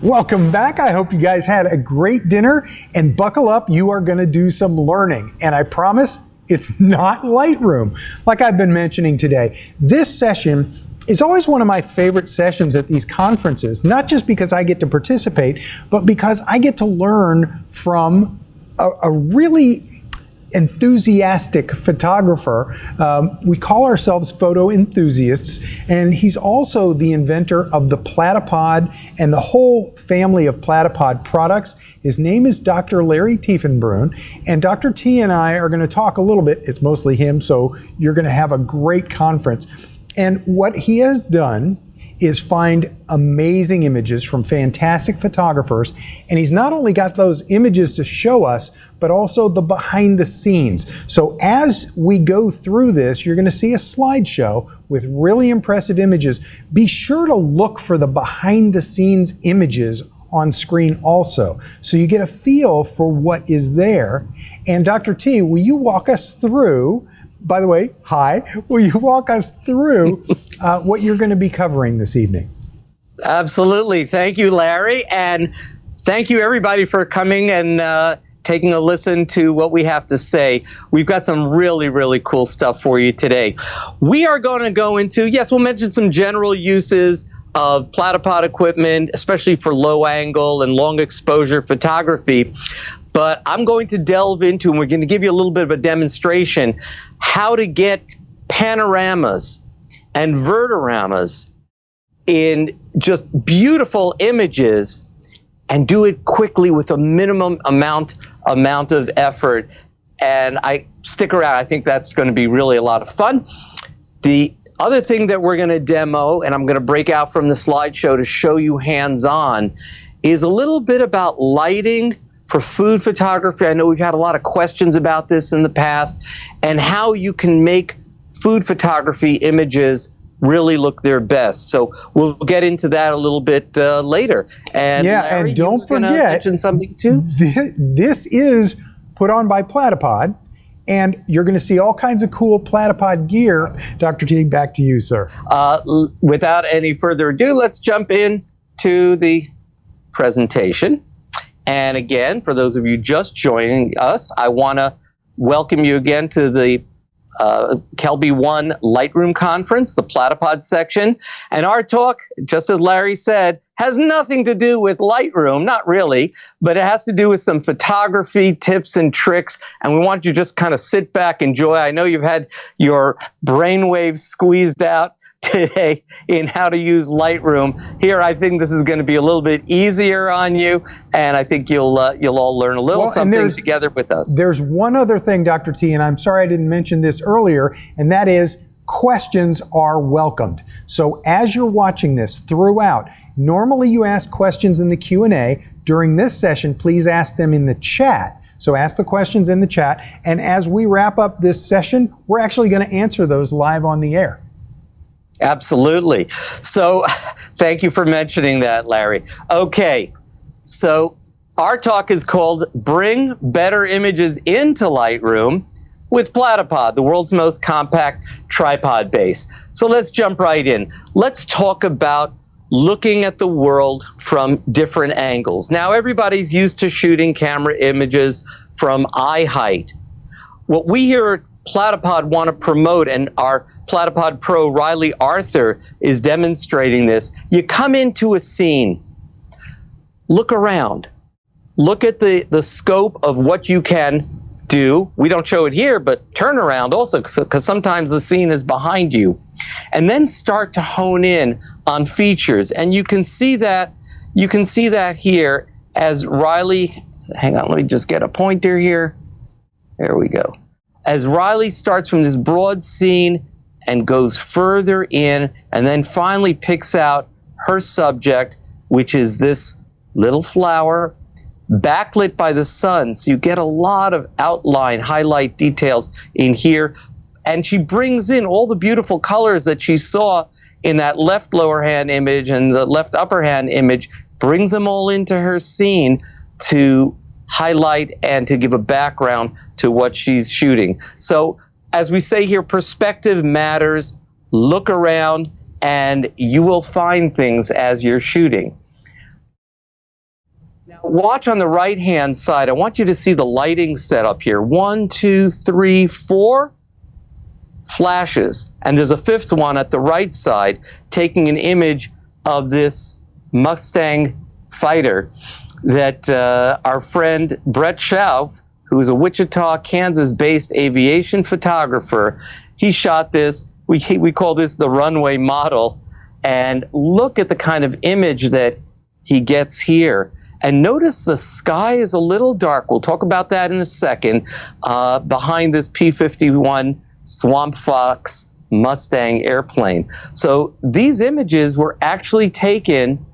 Welcome back. I hope you guys had a great dinner, and buckle up, you are going to do some learning. And I promise it's not Lightroom, like I've been mentioning today. This session is always one of my favorite sessions at these conferences, not just because I get to participate, but because I get to learn from a really enthusiastic photographer. We call ourselves photo enthusiasts, and he's also the inventor of the Platypod and the whole family of Platypod products. His name is Dr. Larry Tiefenbrun, and Dr. T and I are going to talk a little bit. It's mostly him, so you're going to have a great conference. And what he has done is find amazing images from fantastic photographers, and he's not only got those images to show us, but also the behind the scenes. So as we go through this, you're going to see a slideshow with really impressive images. Be sure to look for the behind the scenes images on screen also, so you get a feel for what is there. And Dr. T, will you walk us through, by the way, hi, will you walk us through what you're going to be covering this evening? Absolutely. Thank you, Larry. And thank you, everybody, for coming and taking a listen to what we have to say. We've got some really, really cool stuff for you today. We are going to go into, yes, we'll mention some general uses of Platypod equipment, especially for low angle and long exposure photography. But I'm going to delve into, and we're going to give you a little bit of a demonstration, how to get panoramas and vertiramas in just beautiful images and do it quickly with a minimum amount of effort. And stick around. I think that's going to be really a lot of fun. The other thing that we're going to demo, and I'm going to break out from the slideshow to show you hands-on, is a little bit about lighting for food photography. I know we've had a lot of questions about this in the past, and how you can make food photography images really look their best. So we'll get into that a little bit later. And yeah, Larry, and don't forget, mention something too? This is put on by Platypod, and you're going to see all kinds of cool Platypod gear. Dr. T, back to you, sir. Without any further ado, let's jump in to the presentation. And again, for those of you just joining us, I want to welcome you again to the KelbyOne Lightroom conference, the Platypod section. And our talk, just as Larry said, has nothing to do with Lightroom, not really, but it has to do with some photography tips and tricks. And we want you to just kind of sit back, enjoy. I know you've had your brainwaves squeezed out today in how to use Lightroom. Here, I think this is going to be a little bit easier on you, and I think you'll all learn a little something together with us. There's one other thing, Dr. T, and I'm sorry I didn't mention this earlier, and that is questions are welcomed. So as you're watching this throughout, normally you ask questions in the Q&A. During this session, please ask them in the chat. So ask the questions in the chat, and as we wrap up this session, we're actually going to answer those live on the air. Absolutely. So thank you for mentioning that, Larry. Okay, so our talk is called Bring Better Images into Lightroom with Platypod, the world's most compact tripod base. So let's jump right in. Let's talk about looking at the world from different angles. Now, everybody's used to shooting camera images from eye height. What we here at Platypod want to promote, and our Platypod Pro Riley Arthur is demonstrating this. You come into a scene, look around, look at the scope of what you can do. We don't show it here, but turn around also, because sometimes the scene is behind you. And then start to hone in on features. And you can see that here as Riley, hang on, let me just get a pointer here. There we go. As Riley starts from this broad scene and goes further in, and then finally picks out her subject, which is this little flower, backlit by the sun. So you get a lot of outline, highlight details in here. And she brings in all the beautiful colors that she saw in that left lower hand image and the left upper hand image, brings them all into her scene to highlight and to give a background to what she's shooting. So as we say here, perspective matters. Look around and you will find things as you're shooting. Watch on the right-hand side. I want you to see the lighting setup here. 1, 2, 3, 4 flashes. And there's a fifth one at the right side taking an image of this Mustang fighter that our friend Brett Schauf, who is a Wichita, Kansas-based aviation photographer, he shot this. We call this the runway model. And look at the kind of image that he gets here. And notice the sky is a little dark. We'll talk about that in a second. Behind this P-51 Swamp Fox Mustang airplane. So these images were actually taken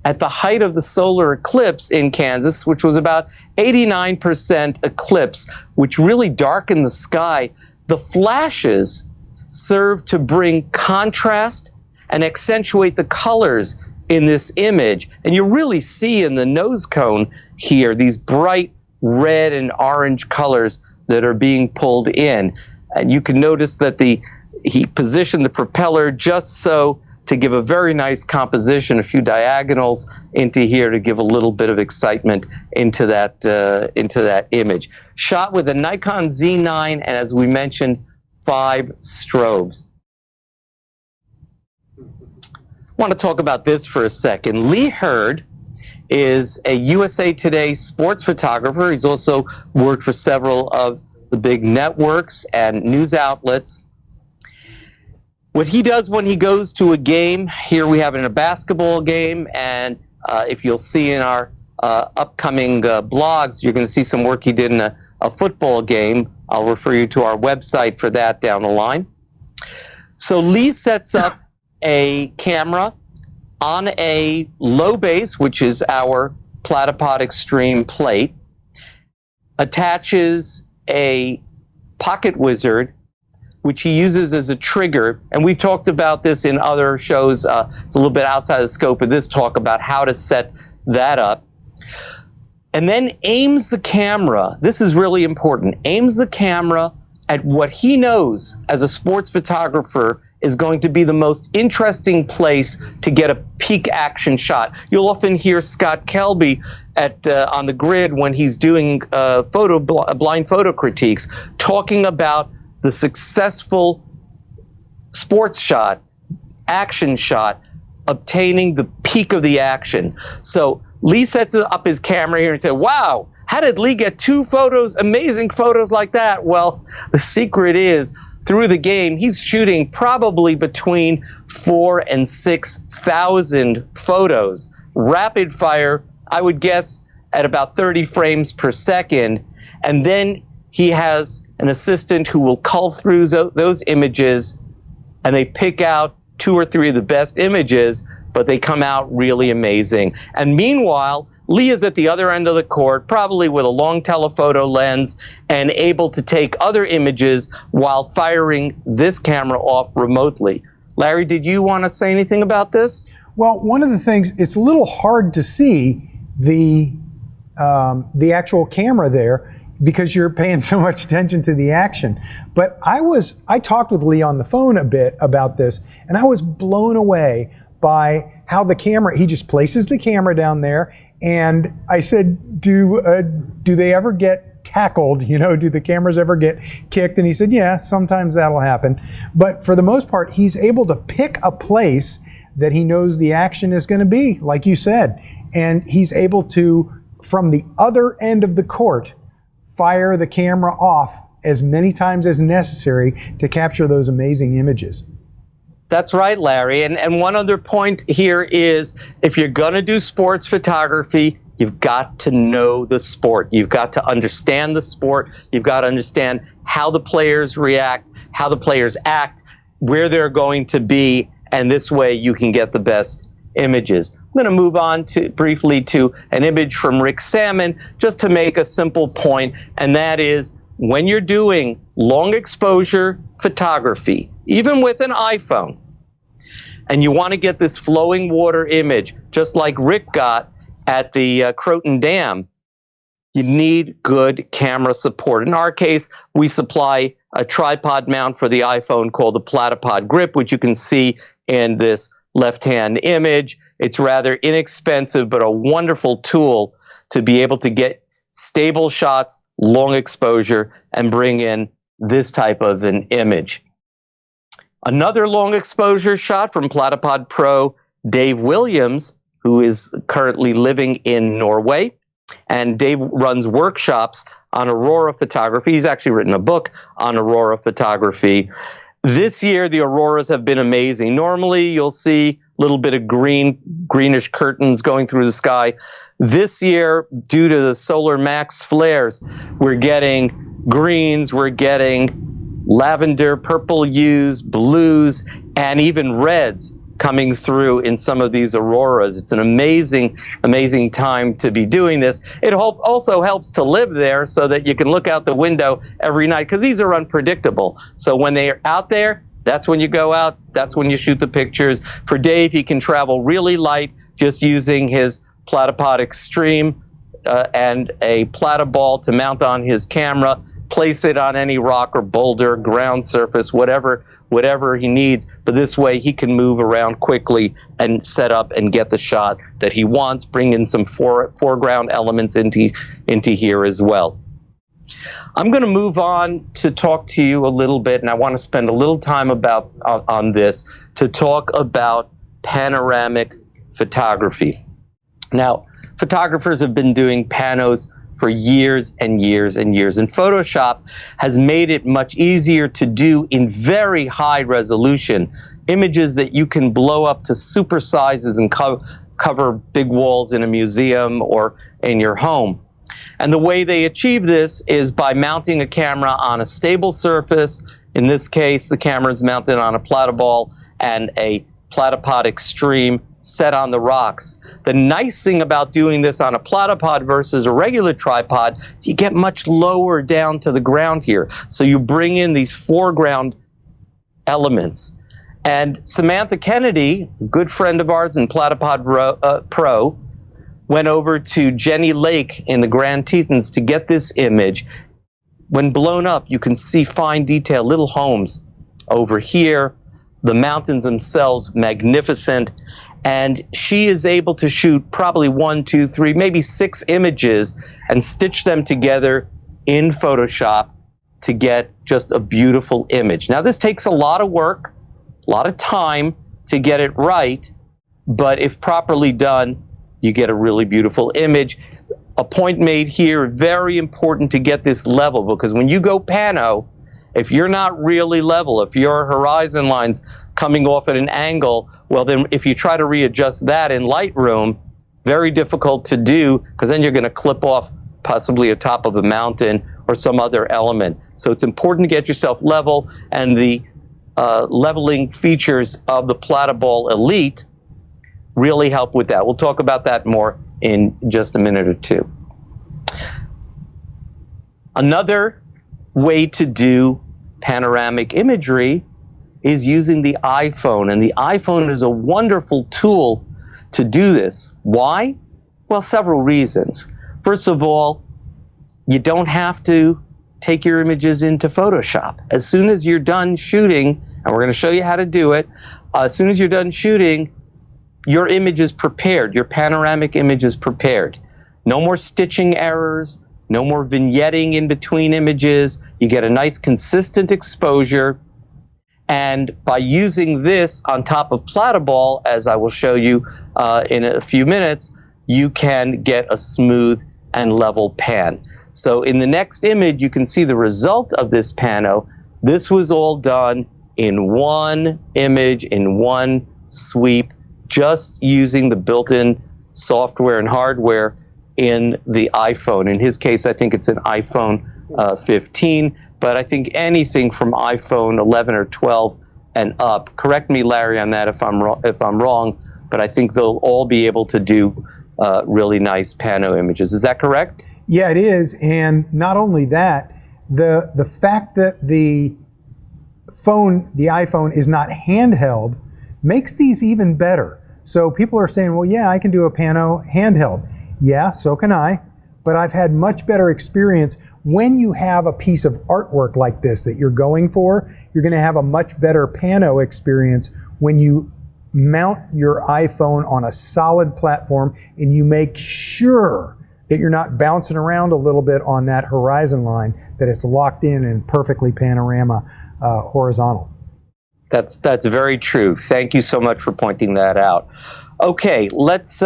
at the height of the solar eclipse in Kansas, which was about 89% eclipse, which really darkened the sky. The flashes serve to bring contrast and accentuate the colors in this image. And you really see in the nose cone here these bright red and orange colors that are being pulled in. And you can notice that he positioned the propeller just so to give a very nice composition, a few diagonals into here to give a little bit of excitement into that image. Shot with a Nikon Z9 and, as we mentioned, 5 strobes. I want to talk about this for a second. Lee Hurd is a USA Today sports photographer. He's also worked for several of the big networks and news outlets. What he does when he goes to a game, here we have it in a basketball game, and if you'll see in our upcoming blogs, you're going to see some work he did in a football game. I'll refer you to our website for that down the line. So Lee sets up a camera on a low base, which is our Platypod Extreme plate, attaches a pocket wizard, which he uses as a trigger. And we've talked about this in other shows. It's a little bit outside the scope of this talk about how to set that up. And then aims the camera. This is really important. Aims the camera at what he knows as a sports photographer is going to be the most interesting place to get a peak action shot. You'll often hear Scott Kelby on the grid when he's doing blind photo critiques, talking about the successful sports shot, action shot, obtaining the peak of the action. So Lee sets up his camera here and said, wow, how did Lee get 2 photos, amazing photos like that? Well, the secret is, through the game, he's shooting probably between 4,000 and 6,000 photos. Rapid fire, I would guess, at about 30 frames per second. And then he has an assistant who will cull through those images, and they pick out 2 or 3 of the best images, but they come out really amazing. And meanwhile, Lee is at the other end of the court, probably with a long telephoto lens and able to take other images while firing this camera off remotely. Larry, did you want to say anything about this? Well, one of the things, it's a little hard to see the actual camera there because you're paying so much attention to the action. But I talked with Lee on the phone a bit about this, and I was blown away by how the camera, he just places the camera down there. And I said, do they ever get tackled? You know, do the cameras ever get kicked? And he said, yeah, sometimes that'll happen. But for the most part, he's able to pick a place that he knows the action is going to be, like you said. And he's able to, from the other end of the court, fire the camera off as many times as necessary to capture those amazing images. That's right, Larry. And one other point here is, if you're going to do sports photography, you've got to know the sport. You've got to understand the sport. You've got to understand how the players react, how the players act, where they're going to be, and this way you can get the best images. I'm going to move on briefly to an image from Rick Salmon, just to make a simple point, and that is, when you're doing long exposure photography, even with an iPhone, and you want to get this flowing water image, just like Rick got at the Croton Dam, you need good camera support. In our case, we supply a tripod mount for the iPhone called the Platypod Grip, which you can see in this left-hand image. It's rather inexpensive, but a wonderful tool to be able to get stable shots, long exposure, and bring in this type of an image. Another long exposure shot from Platypod Pro, Dave Williams, who is currently living in Norway. And Dave runs workshops on aurora photography. He's actually written a book on aurora photography. This year, the auroras have been amazing. Normally, you'll see a little bit of greenish curtains going through the sky. This year, due to the solar max flares, we're getting greens, we're getting lavender, purple hues, blues, and even reds coming through in some of these auroras. It's an amazing, amazing time to be doing this. It also helps to live there so that you can look out the window every night, because these are unpredictable. So when they're out there, that's when you go out, that's when you shoot the pictures. For Dave, he can travel really light just using his Platypod Extreme and a Platyball to mount on his camera, place it on any rock or boulder, ground surface, whatever he needs. But this way he can move around quickly and set up and get the shot that he wants, bring in some foreground elements into here as well. I'm going to move on to talk to you a little bit, and I want to spend a little time on this, to talk about panoramic photography. Now, photographers have been doing panos for years and years and years, and Photoshop has made it much easier to do in very high resolution images that you can blow up to super sizes and cover big walls in a museum or in your home. And the way they achieve this is by mounting a camera on a stable surface. In this case, the camera is mounted on a Platyball and a Platypod Extreme set on the rocks. The nice thing about doing this on a Platypod versus a regular tripod is you get much lower down to the ground here. So you bring in these foreground elements. And Samantha Kennedy, a good friend of ours in Platypod Pro, went over to Jenny Lake in the Grand Tetons to get this image. When blown up, you can see fine detail, little homes over here, the mountains themselves, magnificent. And she is able to shoot probably 1, 2, 3, maybe 6 images and stitch them together in Photoshop to get just a beautiful image. Now, this takes a lot of work, a lot of time to get it right, but if properly done, you get a really beautiful image. A point made here, very important to get this level, because when you go pano, if you're not really level, if your horizon line's coming off at an angle, well then if you try to readjust that in Lightroom, very difficult to do, because then you're going to clip off possibly a top of a mountain or some other element. So it's important to get yourself level, and the leveling features of the Platyball Elite really help with that. We'll talk about that more in just a minute or two. Another way to do panoramic imagery is using the iPhone, and the iPhone is a wonderful tool to do this. Why? Well, several reasons. First of all, you don't have to take your images into Photoshop. As soon as you're done shooting, and we're going to show you how to do it, as soon as you're done shooting, your image is prepared, your panoramic image is prepared. No more stitching errors, no more vignetting in between images. You get a nice consistent exposure. And by using this on top of Platyball, as I will show you in a few minutes, you can get a smooth and level pan. So in the next image, you can see the result of this pano. This was all done in one image, in one sweep, just using the built-in software and hardware in the iPhone. In his case, I think it's an iPhone 15, but I think anything from iPhone 11 or 12 and up. Correct me, Larry, on that if I'm wrong, but I think they'll all be able to do really nice pano images. Is that correct? Yeah, it is. And not only that, the fact that the iPhone is not handheld makes these even better. So people are saying, well, yeah, I can do a pano handheld. Yeah, so can I. But I've had much better experience when you have a piece of artwork like this that you're going for. You're going to have a much better pano experience when you mount your iPhone on a solid platform and you make sure that you're not bouncing around a little bit on that horizon line, that it's locked in and perfectly panorama horizontal. That's very true. Thank you so much for pointing that out. Okay, let's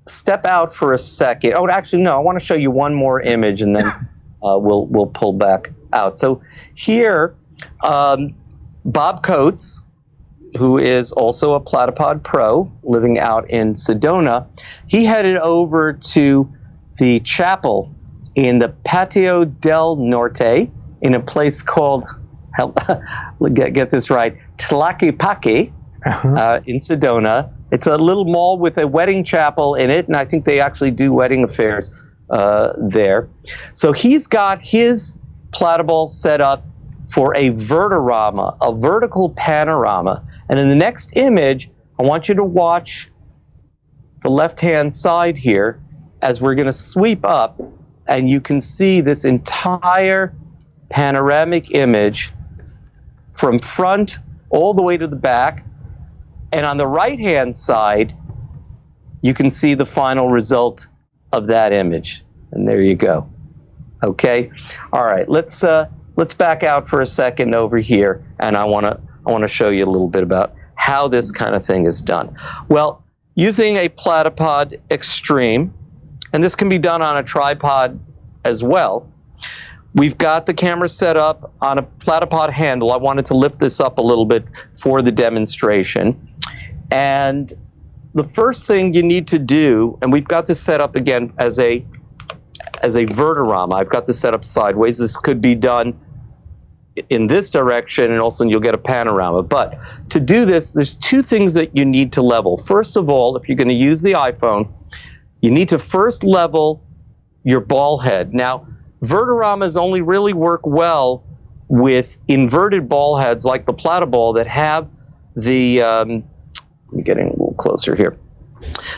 step out for a second. Oh, actually, no. I want to show you one more image, and then we'll pull back out. So here, Bob Coates, who is also a Platypod pro living out in Sedona, he headed over to the chapel in the Patio del Norte in a place called, get this right, Tlaquepaque in Sedona. It's a little mall with a wedding chapel in it, and I think they actually do wedding affairs there. So he's got his Platyball set up for a vertirama, a vertical panorama. And in the next image, I want you to watch the left-hand side here as we're going to sweep up, and you can see this entire panoramic image from front all the way to the back. And on the right-hand side, you can see the final result of that image. And there you go. Okay? All right, let's back out for a second over here, and I want to show you a little bit about how this kind of thing is done. Well, using a Platypod Extreme, and this can be done on a tripod as well. We've got the camera set up on a Platypod handle. I wanted to lift this up a little bit for the demonstration. And the first thing you need to do, and we've got this set up again as a vertirama. I've got this set up sideways. This could be done in this direction, and also you'll get a panorama. But to do this, there's two things that you need to level. First of all, if you're going to use the iPhone, you need to first level your ball head. Now, vertiramas only really work well with inverted ball heads like the Platyball that have the, I'm getting a little closer here,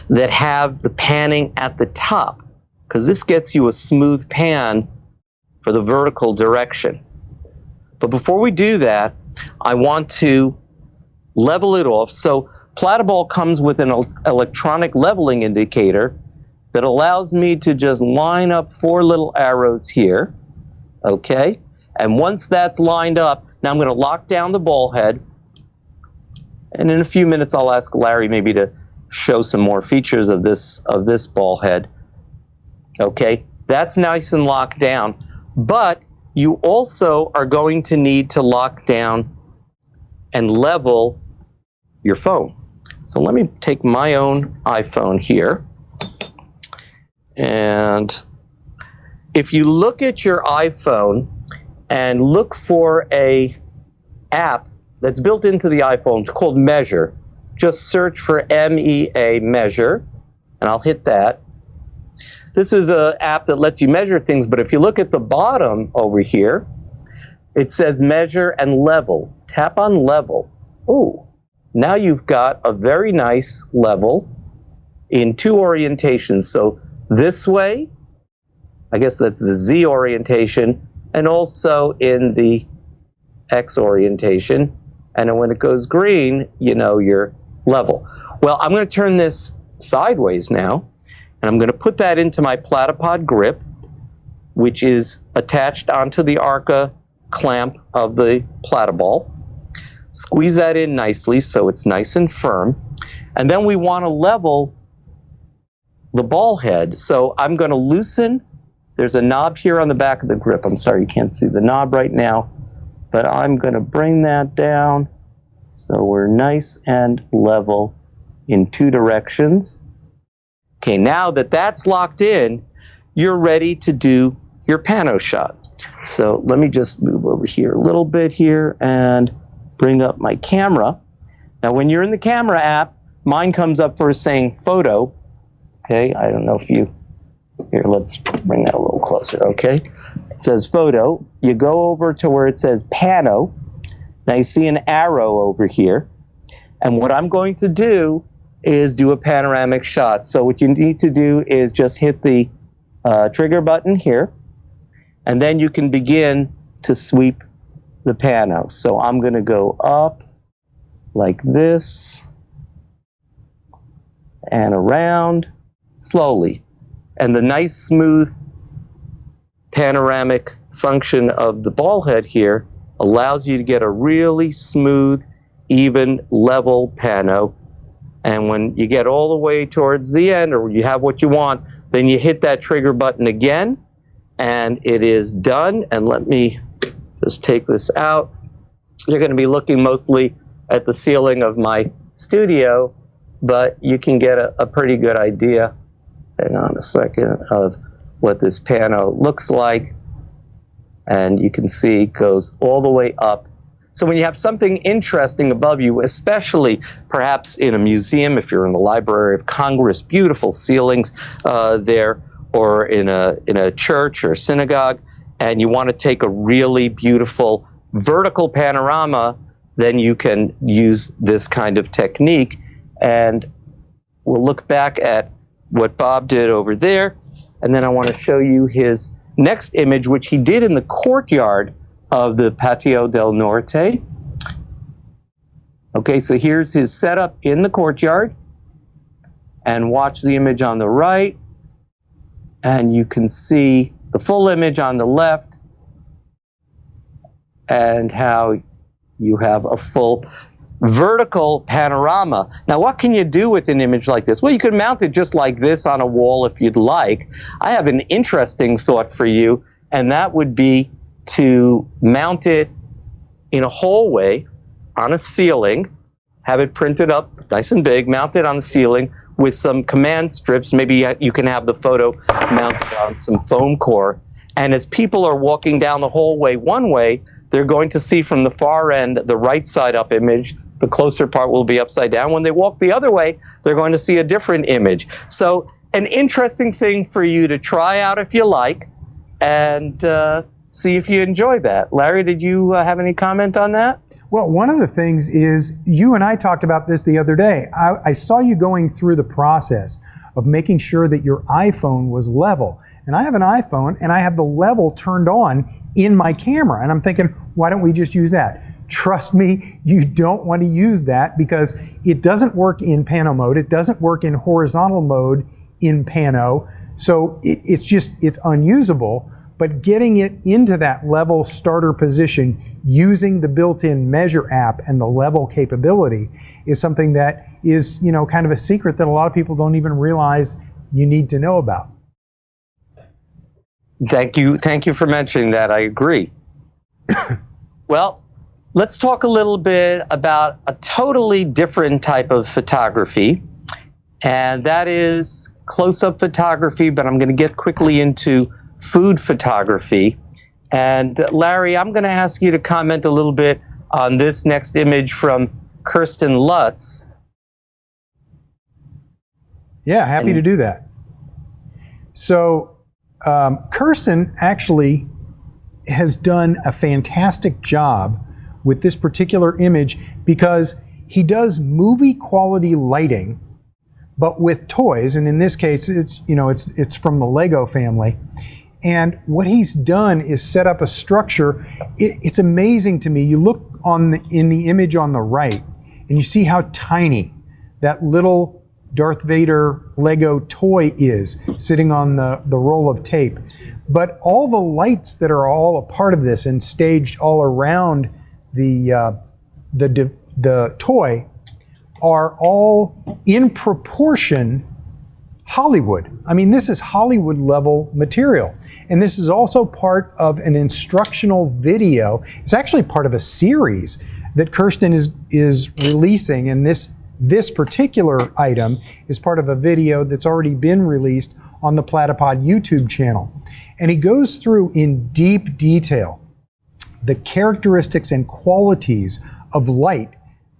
that have the panning at the top, because this gets you a smooth pan for the vertical direction. But before we do that, I want to level it off. So Platyball comes with an electronic leveling indicator that allows me to just line up 4 little arrows here, okay? And once that's lined up, now I'm going to lock down the ball head, and in a few minutes I'll ask Larry maybe to show some more features of this ball head. Okay, that's nice and locked down, but you also are going to need to lock down and level your phone. So let me take my own iPhone here. And if you look at your iPhone and look for a app that's built into the iPhone called Measure, just search for MEA Measure, and I'll hit that. This is an app that lets you measure things, but if you look at the bottom over here, it says Measure and Level. Tap on Level. Ooh, now you've got a very nice level in 2 orientations. So this way, I guess that's the Z orientation, and also in the X orientation. And then when it goes green, you know you're level. Well, I'm going to turn this sideways now, and I'm going to put that into my Platypod grip, which is attached onto the Arca clamp of the Platyball. Squeeze that in nicely so it's nice and firm. And then we want to level the ball head. So I'm going to loosen. There's a knob here on the back of the grip. I'm sorry you can't see the knob right now, but I'm going to bring that down so we're nice and level in 2 directions. Okay, now that that's locked in, you're ready to do your pano shot. So let me just move over here a little bit here and bring up my camera. Now when you're in the camera app, mine comes up first saying photo. Okay, I don't know if you, here, let's bring that a little closer, okay? It says photo. You go over to where it says pano. Now you see an arrow over here. And what I'm going to do is do a panoramic shot. So what you need to do is just hit the trigger button here, and then you can begin to sweep the pano. So I'm going to go up like this and around slowly. And the nice smooth panoramic function of the ball head here allows you to get a really smooth, even, level pano. And when you get all the way towards the end, or you have what you want, then you hit that trigger button again, and it is done. And let me just take this out. You're going to be looking mostly at the ceiling of my studio, but you can get a pretty good idea, hang on a second, of what this pano looks like. And you can see it goes all the way up. So when you have something interesting above you, especially perhaps in a museum, if you're in the Library of Congress, beautiful ceilings there, or in a church or synagogue, and you want to take a really beautiful vertical panorama, then you can use this kind of technique. And we'll look back at what Bob did over there, and then I want to show you his next image, which he did in the courtyard of the Patio del Norte. Okay, so here's his setup in the courtyard, and watch the image on the right, and you can see the full image on the left, and how you have a full vertical panorama. Now, what can you do with an image like this? Well, you could mount it just like this on a wall if you'd like. I have an interesting thought for you, and that would be to mount it in a hallway on a ceiling, have it printed up nice and big, mount it on the ceiling with some command strips. Maybe you can have the photo mounted on some foam core, and as people are walking down the hallway one way, they're going to see from the far end the right side up image. The closer part will be upside down. When they walk the other way, they're going to see a different image. So an interesting thing for you to try out if you like, and see if you enjoy that. Larry, did you have any comment on that? Well, one of the things is, you and I talked about this the other day. I saw you going through the process of making sure that your iPhone was level. And I have an iPhone, and I have the level turned on in my camera. And I'm thinking, why don't we just use that? Trust me, you don't want to use that, because it doesn't work in pano mode. It doesn't work in horizontal mode in pano. So it's unusable. But getting it into that level starter position using the built-in measure app and the level capability is something that is, kind of a secret that a lot of people don't even realize you need to know about. Thank you for mentioning that. I agree. Well, let's talk a little bit about a totally different type of photography, and that is close-up photography, but I'm going to get quickly into food photography. And Larry, I'm going to ask you to comment a little bit on this next image from Kirsten Lutz. Yeah, happy to do that. So Kirsten actually has done a fantastic job with this particular image, because he does movie quality lighting, but with toys. And in this case, it's from the Lego family. And what he's done is set up a structure. It's amazing to me. You look in the image on the right, and you see how tiny that little Darth Vader Lego toy is sitting on the roll of tape. But all the lights that are all a part of this and staged all around the toy are all in proportion Hollywood. I mean, this is Hollywood level material. And this is also part of an instructional video. It's actually part of a series that Kirsten is releasing, and this particular item is part of a video that's already been released on the Platypod YouTube channel. And he goes through in deep detail the characteristics and qualities of light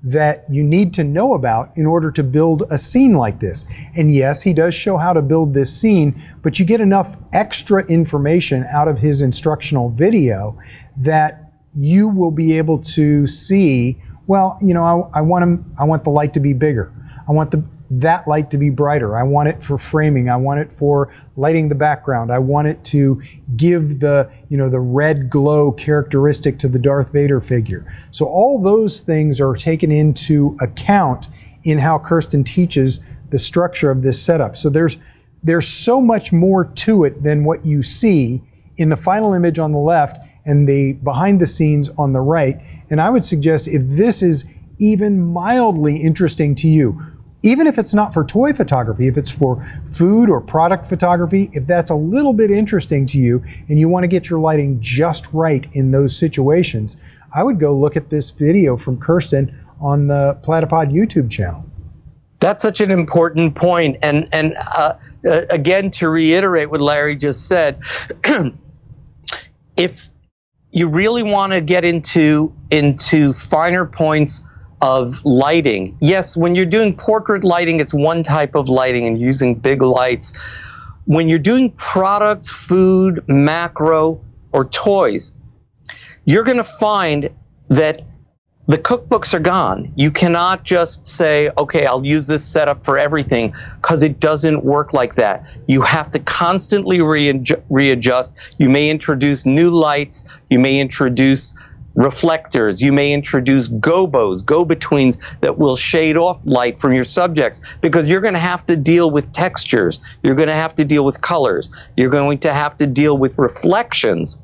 that you need to know about in order to build a scene like this. And yes, he does show how to build this scene, but you get enough extra information out of his instructional video that you will be able to see, well, I want the light to be bigger. I want that light to be brighter. I want it for framing. I want it for lighting the background. I want it to give the red glow characteristic to the Darth Vader figure. So all those things are taken into account in how Kirsten teaches the structure of this setup. So there's there's so much more to it than what you see in the final image on the left and the behind the scenes on the right. And I would suggest if this is even mildly interesting to you, even if it's not for toy photography, if it's for food or product photography, if that's a little bit interesting to you and you want to get your lighting just right in those situations, I would go look at this video from Kirsten on the Platypod YouTube channel. That's such an important point. And again, to reiterate what Larry just said, if you really want to get into finer points of lighting. Yes, when you're doing portrait lighting, it's one type of lighting and using big lights. When you're doing product, food, macro, or toys, you're going to find that the cookbooks are gone. You cannot just say, okay, I'll use this setup for everything, because it doesn't work like that. You have to constantly readjust. You may introduce new lights. You may introduce reflectors. You may introduce gobos, go-betweens, that will shade off light from your subjects, because you're going to have to deal with textures. You're going to have to deal with colors. You're going to have to deal with reflections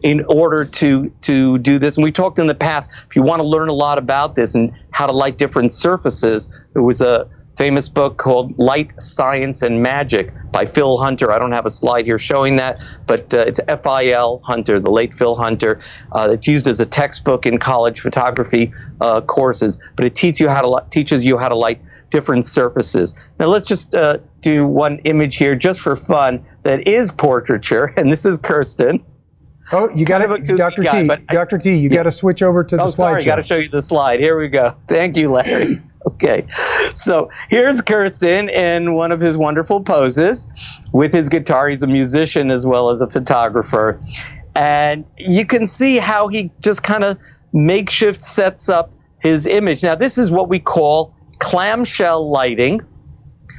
in order to do this. And we talked in the past, if you want to learn a lot about this and how to light different surfaces, there was a famous book called Light, Science, and Magic by Phil Hunter. I don't have a slide here showing that, but it's F.I.L. Hunter, the late Phil Hunter. It's used as a textbook in college photography courses, but it teaches you how to light different surfaces. Now let's just do one image here just for fun that is portraiture, and this is Kirsten. Oh, you got it, Dr. T. Dr. T, you got to switch over to the slideshow. Oh, sorry, got to show you the slide. Here we go. Thank you, Larry. Okay, so here's Kirsten in one of his wonderful poses with his guitar. He's a musician as well as a photographer. And you can see how he just kind of makeshift sets up his image. Now, this is what we call clamshell lighting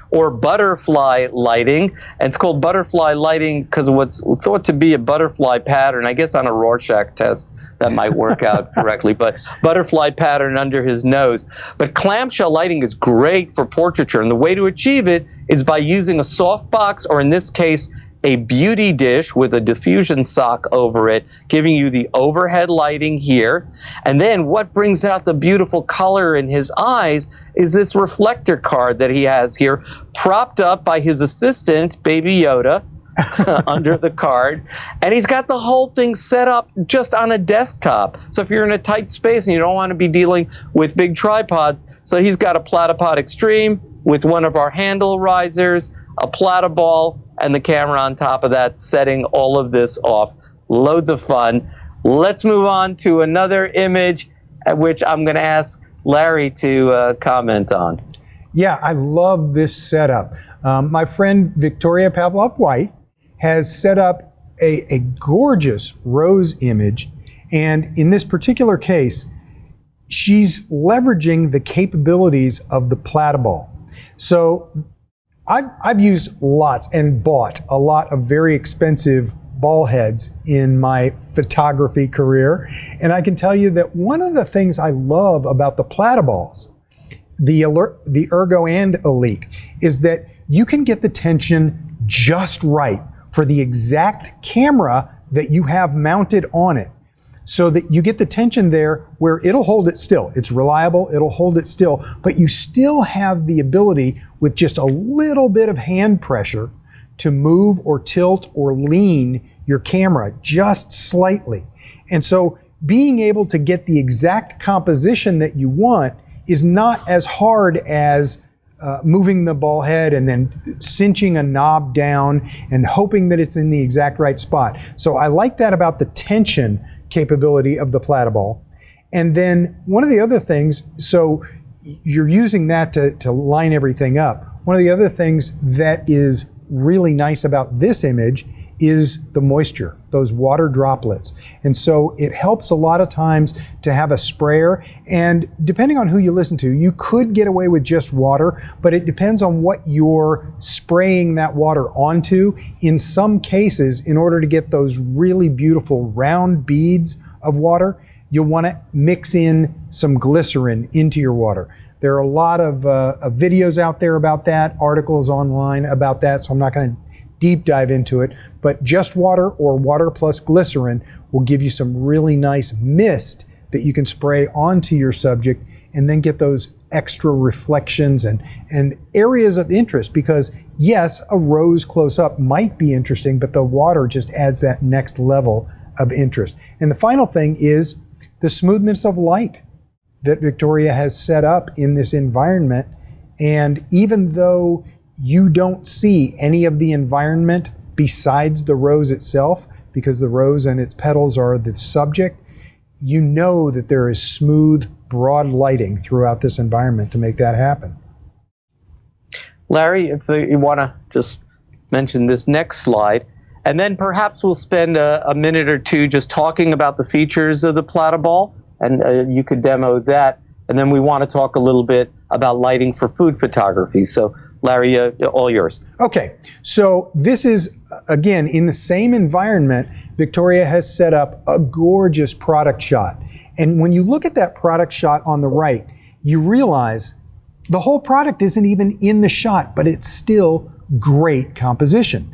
or butterfly lighting. And it's called butterfly lighting because of what's thought to be a butterfly pattern. I guess on a Rorschach test that might work out correctly, but butterfly pattern under his nose. But clamshell lighting is great for portraiture, and the way to achieve it is by using a softbox, or in this case, a beauty dish with a diffusion sock over it, giving you the overhead lighting here. And then what brings out the beautiful color in his eyes is this reflector card that he has here, propped up by his assistant, Baby Yoda, under the card. And he's got the whole thing set up just on a desktop. So if you're in a tight space and you don't want to be dealing with big tripods, so he's got a Platypod Extreme with one of our handle risers, a Platyball, and the camera on top of that, setting all of this off. Loads of fun. Let's move on to another image, at which I'm going to ask Larry to comment on. Yeah, I love this setup. My friend Victoria Pavlov-White has set up a gorgeous rose image. And in this particular case, she's leveraging the capabilities of the Platyball. So I've used lots and bought a lot of very expensive ball heads in my photography career. And I can tell you that one of the things I love about the Platyballs, the Ergo and Elite, is that you can get the tension just right for the exact camera that you have mounted on it, so that you get the tension there where it'll hold it still. It's reliable, it'll hold it still, but you still have the ability with just a little bit of hand pressure to move or tilt or lean your camera just slightly. And so being able to get the exact composition that you want is not as hard as moving the ball head and then cinching a knob down and hoping that it's in the exact right spot. So I like that about the tension capability of the Platyball. And then one of the other things, so you're using that to line everything up. One of the other things that is really nice about this image is the moisture, those water droplets. And so it helps a lot of times to have a sprayer. And depending on who you listen to, you could get away with just water, but it depends on what you're spraying that water onto. In some cases, in order to get those really beautiful round beads of water, you'll want to mix in some glycerin into your water. There are a lot of videos out there about that, articles online about that, so I'm not going to deep dive into it. But just water or water plus glycerin will give you some really nice mist that you can spray onto your subject and then get those extra reflections and areas of interest, because yes, a rose close up might be interesting, but the water just adds that next level of interest. And the final thing is the smoothness of light that Victoria has set up in this environment. And even though you don't see any of the environment besides the rose itself, because the rose and its petals are the subject, you know that there is smooth, broad lighting throughout this environment to make that happen. Larry, if you want to just mention this next slide, and then perhaps we'll spend a minute or two just talking about the features of the Platyball, and you could demo that. And then we want to talk a little bit about lighting for food photography. So Larry, all yours. Okay, so this is, again, in the same environment, Victoria has set up a gorgeous product shot. And when you look at that product shot on the right, you realize the whole product isn't even in the shot, but it's still great composition.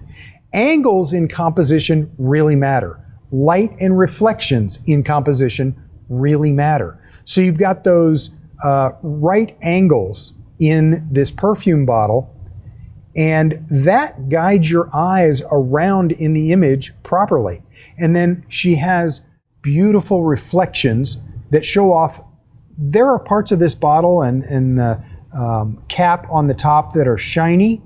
Angles in composition really matter. Light and reflections in composition really matter. So you've got those right angles in this perfume bottle, and that guides your eyes around in the image properly. And then she has beautiful reflections that show off. There are parts of this bottle and the cap on the top that are shiny,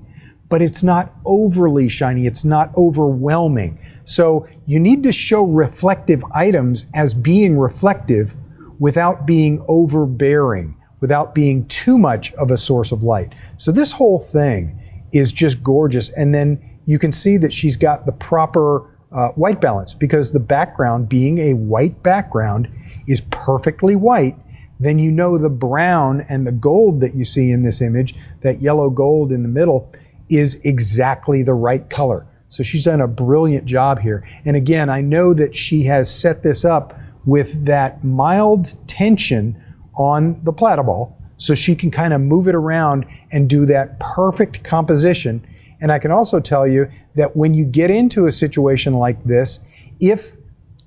but it's not overly shiny, it's not overwhelming. So you need to show reflective items as being reflective without being overbearing, without being too much of a source of light. So this whole thing is just gorgeous. And then you can see that she's got the proper white balance, because the background, being a white background, is perfectly white. Then you know the brown and the gold that you see in this image, that yellow gold in the middle, is exactly the right color. So she's done a brilliant job here. And again, I know that she has set this up with that mild tension on the Platyball, so she can kind of move it around and do that perfect composition. And I can also tell you that when you get into a situation like this, if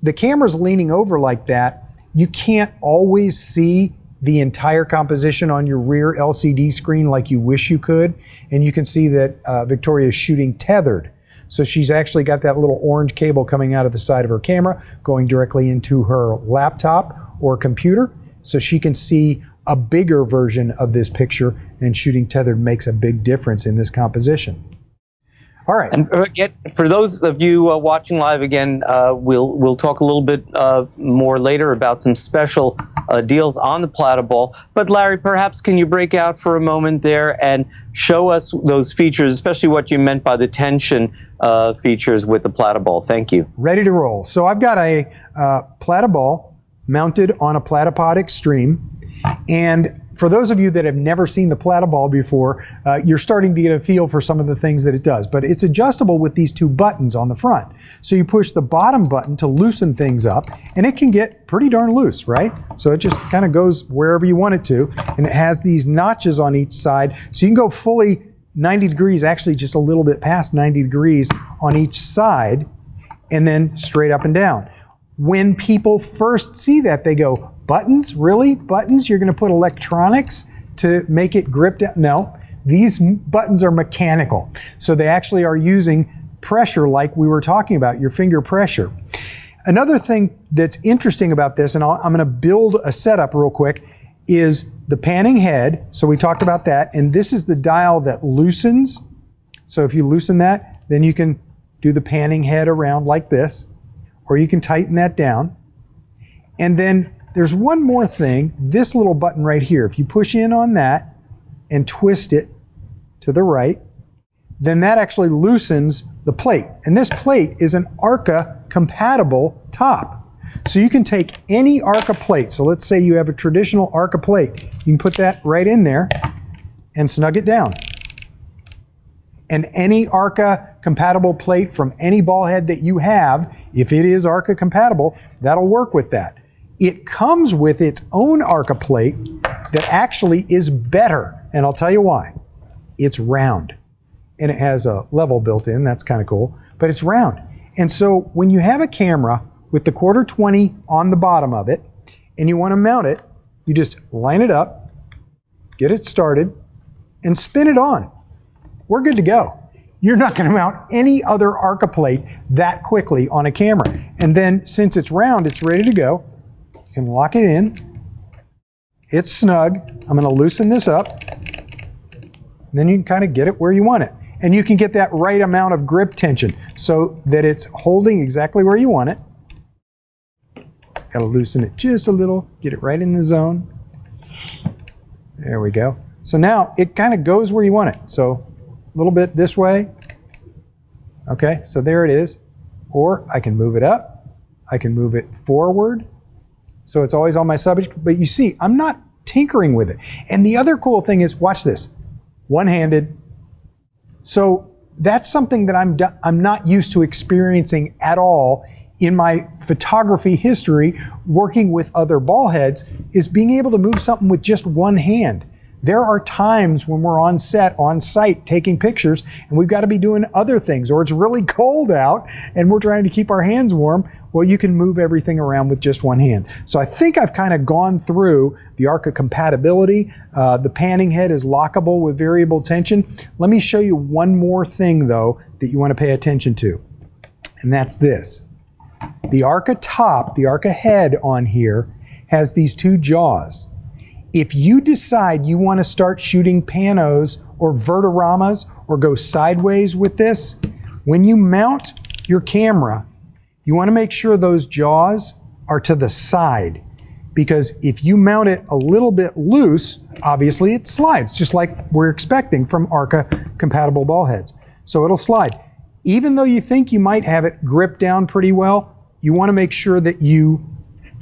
the camera's leaning over like that, you can't always see the entire composition on your rear LCD screen like you wish you could. And you can see that Victoria is shooting tethered. So she's actually got that little orange cable coming out of the side of her camera, going directly into her laptop or computer, so she can see a bigger version of this picture, and shooting tethered makes a big difference in this composition. All right. And again, for those of you watching live, again, we'll talk a little bit more later about some special deals on the Platyball. But Larry, perhaps can you break out for a moment there and show us those features, especially what you meant by the tension features with the Platyball? Thank you. Ready to roll. So I've got a Platyball mounted on a Platypod Extreme. And for those of you that have never seen the Platyball before, you're starting to get a feel for some of the things that it does. But it's adjustable with these two buttons on the front. So you push the bottom button to loosen things up, and it can get pretty darn loose, right? So it just kind of goes wherever you want it to. And it has these notches on each side, so you can go fully 90 degrees, actually just a little bit past 90 degrees on each side, and then straight up and down. When people first see that, they go, buttons? Really? Buttons? You're going to put electronics to make it grip down? No, these buttons are mechanical. So they actually are using pressure like we were talking about, your finger pressure. Another thing that's interesting about this, and I'm going to build a setup real quick, is the panning head. So we talked about that. And this is the dial that loosens. So if you loosen that, then you can do the panning head around like this, or you can tighten that down. And then there's one more thing, this little button right here. If you push in on that and twist it to the right, then that actually loosens the plate. And this plate is an ARCA compatible top. So you can take any ARCA plate. So let's say you have a traditional ARCA plate. You can put that right in there and snug it down. And any ARCA compatible plate from any ball head that you have, if it is ARCA compatible, that'll work with that. It comes with its own ARCA plate that actually is better. And I'll tell you why. It's round. And it has a level built in. That's kind of cool. But it's round. And so when you have a camera with the 1/4-20 on the bottom of it, and you want to mount it, you just line it up, get it started, and spin it on. We're good to go. You're not going to mount any other Arca plate that quickly on a camera. And then since it's round, it's ready to go. You can lock it in. It's snug. I'm going to loosen this up. And then you can kind of get it where you want it. And you can get that right amount of grip tension so that it's holding exactly where you want it. Got to loosen it just a little, get it right in the zone. There we go. So now it kind of goes where you want it. So a little bit this way. Okay, so there it is. Or I can move it up. I can move it forward. So it's always on my subject. But you see, I'm not tinkering with it. And the other cool thing is, watch this. One-handed. So that's something that I'm not used to experiencing at all in my photography history working with other ball heads, is being able to move something with just one hand. There are times when we're on set, on site, taking pictures, and we've got to be doing other things, or it's really cold out and we're trying to keep our hands warm. Well, you can move everything around with just one hand. So I think I've kind of gone through the Arca compatibility. The panning head is lockable with variable tension. Let me show you one more thing, though, that you want to pay attention to, and that's this. The Arca top, the Arca head on here, has these two jaws. If you decide you want to start shooting panos or vertiramas or go sideways with this, when you mount your camera, you want to make sure those jaws are to the side, because if you mount it a little bit loose, obviously it slides, just like we're expecting from Arca compatible ball heads. So it'll slide. Even though you think you might have it gripped down pretty well, you want to make sure that you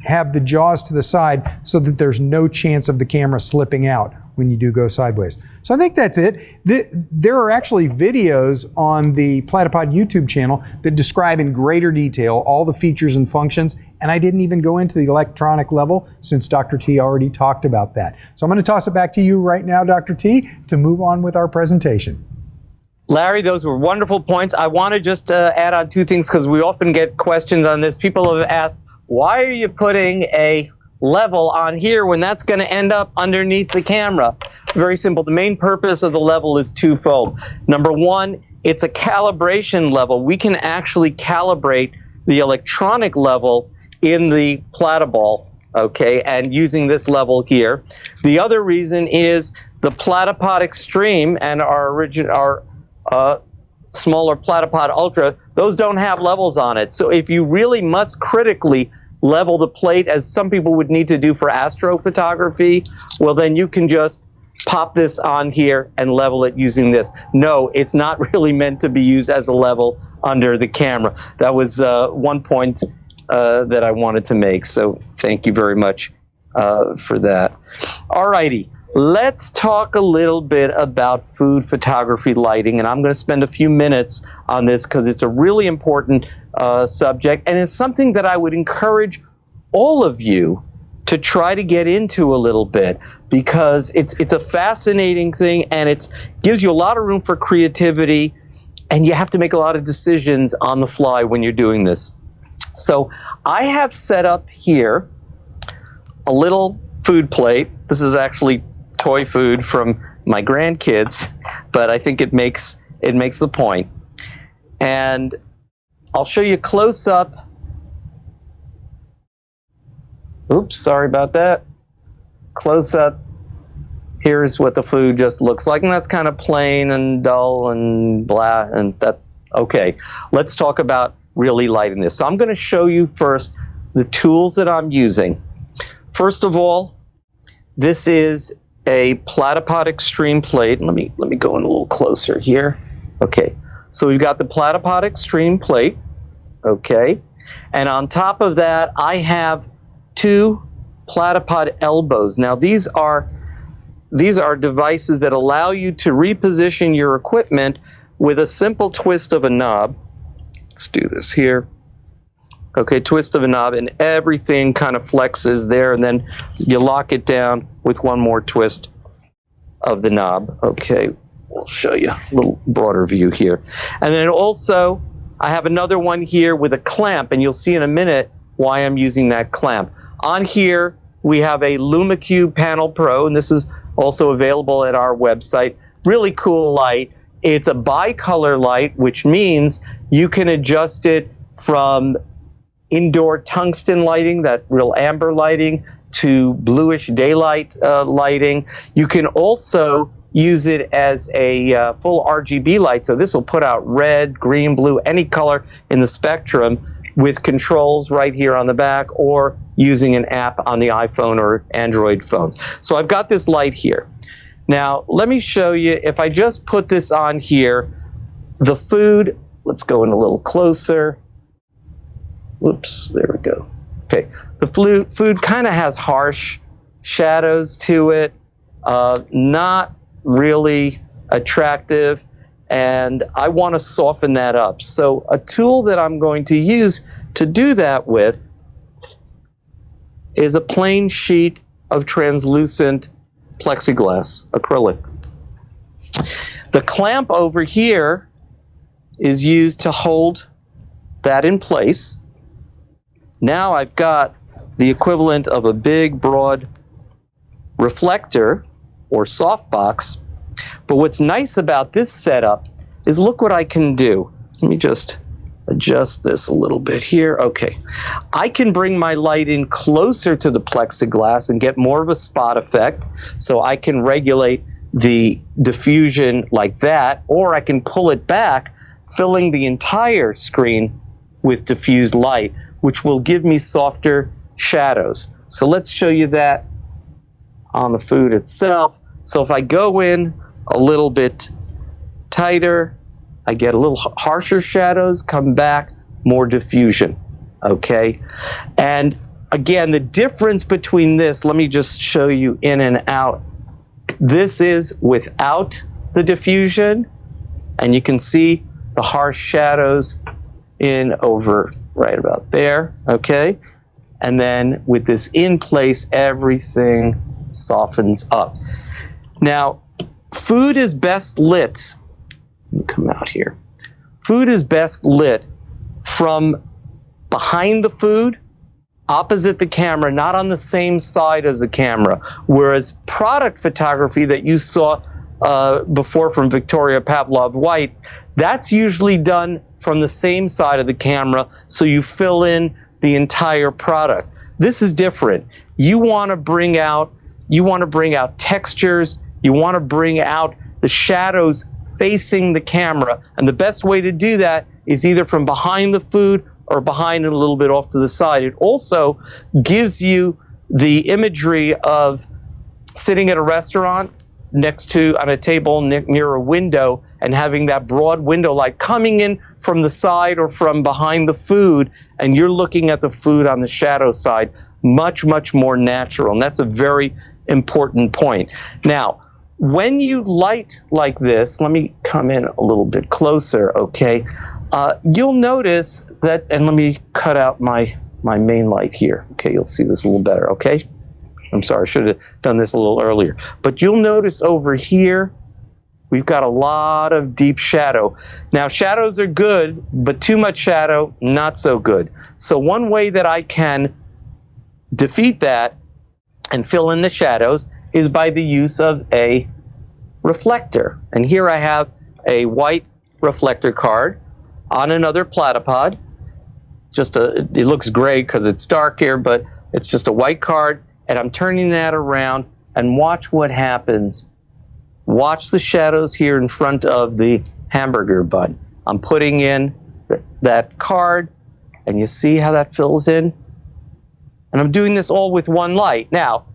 have the jaws to the side so that there's no chance of the camera slipping out when you do go sideways. So I think that's it. There are actually videos on the Platypod YouTube channel that describe in greater detail all the features and functions, and I didn't even go into the electronic level since Dr. T already talked about that. So I'm going to toss it back to you right now, Dr. T, to move on with our presentation. Larry, those were wonderful points. I want to just add on two things, because we often get questions on this. People have asked, why are you putting a level on here when that's going to end up underneath the camera? Very simple. The main purpose of the level is twofold. Number one, it's a calibration level. We can actually calibrate the electronic level in the Platyball, okay, and using this level here. The other reason is the Platypod Extreme and our smaller Platypod Ultra, those don't have levels on it. So if you really must critically level the plate, as some people would need to do for astrophotography, well, then you can just pop this on here and level it using this. No, it's not really meant to be used as a level under the camera. That was one point that I wanted to make. So thank you very much for that. All righty. Let's talk a little bit about food photography lighting, and I'm going to spend a few minutes on this because it's a really important subject, and it's something that I would encourage all of you to try to get into a little bit, because it's a fascinating thing, and it gives you a lot of room for creativity, and you have to make a lot of decisions on the fly when you're doing this. So I have set up here a little food plate. This is actually toy food from my grandkids, but I think it makes the point. And I'll show you close up. Oops, sorry about that. Close up. Here's what the food just looks like, and that's kind of plain and dull and blah, and that. Okay, let's talk about really lighting this. So I'm going to show you first the tools that I'm using. First of all, this is a Platypod Extreme plate. Let me go in a little closer here. Okay, so we've got the Platypod Extreme plate. Okay, and on top of that, I have two Platypod elbows. Now these are devices that allow you to reposition your equipment with a simple twist of a knob. Let's do this here. Okay, twist of a knob, and everything kind of flexes there, and then you lock it down with one more twist of the knob. Okay, we'll show you a little broader view here. And then also, I have another one here with a clamp, and you'll see in a minute why I'm using that clamp. On here, we have a LumaCube Panel Pro, and this is also available at our website. Really cool light. It's a bicolor light, which means you can adjust it from indoor tungsten lighting, that real amber lighting, to bluish daylight lighting. You can also use it as a full RGB light, so this will put out red, green, blue, any color in the spectrum, with controls right here on the back, or using an app on the iPhone or Android phones. So I've got this light here. Now, let me show you, if I just put this on here, the food, let's go in a little closer. Whoops, there we go. Okay, the food kind of has harsh shadows to it, not really attractive, and I want to soften that up. So a tool that I'm going to use to do that with is a plain sheet of translucent plexiglass acrylic. The clamp over here is used to hold that in place. Now I've got the equivalent of a big, broad reflector or softbox. But what's nice about this setup is look what I can do. Let me just adjust this a little bit here. Okay. I can bring my light in closer to the plexiglass and get more of a spot effect. So I can regulate the diffusion like that, or I can pull it back, filling the entire screen with diffused light, which will give me softer shadows. So let's show you that on the food itself. So if I go in a little bit tighter, I get a little harsher shadows, come back, more diffusion, okay? And again, the difference between this, let me just show you in and out. This is without the diffusion, and you can see the harsh shadows in over right about there, okay? And then with this in place, everything softens up. Now, food is best lit. Let me come out here. Food is best lit from behind the food, opposite the camera, not on the same side as the camera. Whereas product photography that you saw before from Victoria Pavlov-White, that's usually done from the same side of the camera, so you fill in the entire product. This is different. You want to bring out textures. You want to bring out the shadows facing the camera, and the best way to do that is either from behind the food or behind it a little bit off to the side. It also gives you the imagery of sitting at a restaurant next to on a table near a window and having that broad window light coming in from the side or from behind the food, and you're looking at the food on the shadow side. Much, much more natural, and that's a very important point. Now, when you light like this, let me come in a little bit closer, okay? You'll notice that, and let me cut out my main light here. Okay, you'll see this a little better, okay? I'm sorry, I should have done this a little earlier. But you'll notice over here, we've got a lot of deep shadow. Now, shadows are good, but too much shadow, not so good. So one way that I can defeat that and fill in the shadows is by the use of a reflector. And here I have a white reflector card on another Platypod. It looks gray because it's dark here, but it's just a white card, and I'm turning that around, and watch what happens. Watch the shadows here in front of the hamburger bun. I'm putting in that card, and you see how that fills in? And I'm doing this all with one light. Now,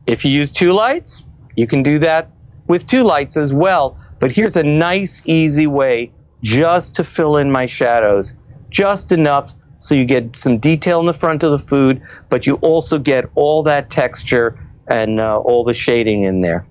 if you use two lights, you can do that with two lights as well. But here's a nice, easy way just to fill in my shadows. Just enough so you get some detail in the front of the food, but you also get all that texture and all the shading in there.